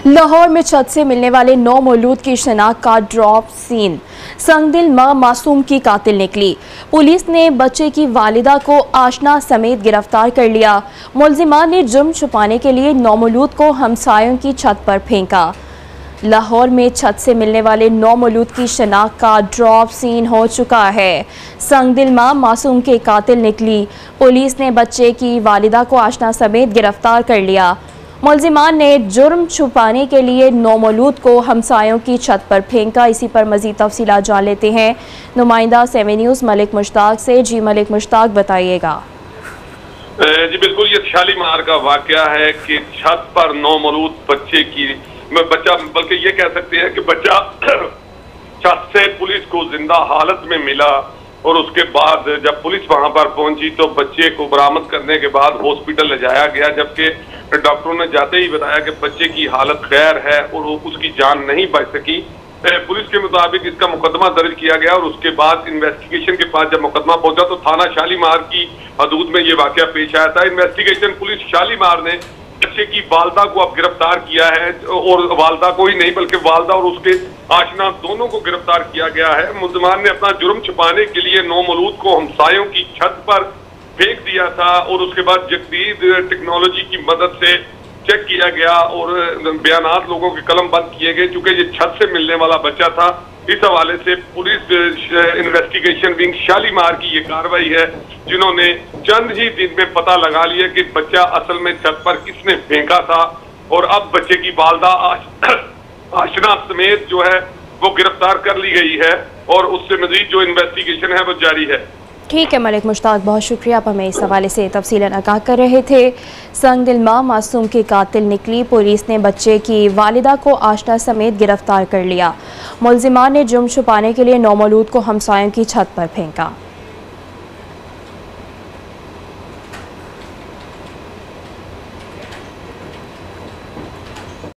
लाहौर में छत से मिलने वाले 9 मौलूद की शनाख्त का ड्रॉप सीन। संगदिल मां मासूम की कातिल निकली। पुलिस ने बच्चे की वालिदा को आशना समेत गिरफ्तार कर लिया। मुलजिमान ने जुर्म छुपाने के लिए 9 मौलूद को हमसायों की छत पर फेंका। लाहौर में छत से मिलने वाले 9 मौलूद की शनाख्त का ड्रॉप सीन हो चुका है। संगदिल मां मासूम के कातिल निकली। पुलिस ने बच्चे की वालिदा को आशना समेत गिरफ्तार कर लिया। मुलजिमान ने जुर्म छुपाने के लिए 9 मौलूद को हमसायों की छत पर फेंका। इसी पर मजीद तफसीलात जान लेते हैं नुमाइंदा 7 न्यूज़ मलिक मुश्ताक से। जी मलिक मुश्ताक, बताइएगा। जी बिल्कुल, ये शालीमार का वाकया है कि छत पर 9 मौलूद बच्चे की बल्कि ये कह सकते हैं कि बच्चा छत से पुलिस को जिंदा हालत में मिला और उसके बाद जब पुलिस वहां पर पहुंची तो बच्चे को बरामद करने के बाद हॉस्पिटल ले जाया गया, जबकि डॉक्टरों ने जाते ही बताया कि बच्चे की हालत खैर है और उसकी जान नहीं बच सकी। पुलिस के मुताबिक इसका मुकदमा दर्ज किया गया और उसके बाद इन्वेस्टिगेशन के पास जब मुकदमा पहुंचा तो थाना शालीमार की हदूद में ये वाकया पेश आया था। इन्वेस्टिगेशन पुलिस शालीमार ने बच्चे की वालदा को अब गिरफ्तार किया है और वालदा को ही नहीं बल्कि वालदा और उसके आशना दोनों को गिरफ्तार किया गया है। मुलजिमान ने अपना जुर्म छुपाने के लिए 9 मौलूद को हमसायों की छत पर फेंक दिया था और उसके बाद जदीद टेक्नोलॉजी की मदद से चेक किया गया और बयानात लोगों के कलम बंद किए गए। चूंकि ये छत से मिलने वाला बच्चा था, इस हवाले से पुलिस इन्वेस्टिगेशन विंग शालीमार की ये कार्रवाई है, जिन्होंने चंद ही दिन में पता लगा लिया कि बच्चा असल में छत पर किसने फेंका था और अब बच्चे की वालदा आशना समेत जो है वो गिरफ्तार कर ली गई है और उससे मजीद जो इन्वेस्टिगेशन है वो जारी है। ठीक है मलिक मुश्ताक, बहुत शुक्रिया। आप हमें इस हवाले से तफसीलन आगाह कर रहे थे। संगदिल मां मासूम के कातिल निकली। पुलिस ने बच्चे की वालिदा को आशना समेत गिरफ्तार कर लिया। मुलजिमान ने जुर्म छुपाने के लिए 9 मौलूद को हमसायों की छत पर फेंका।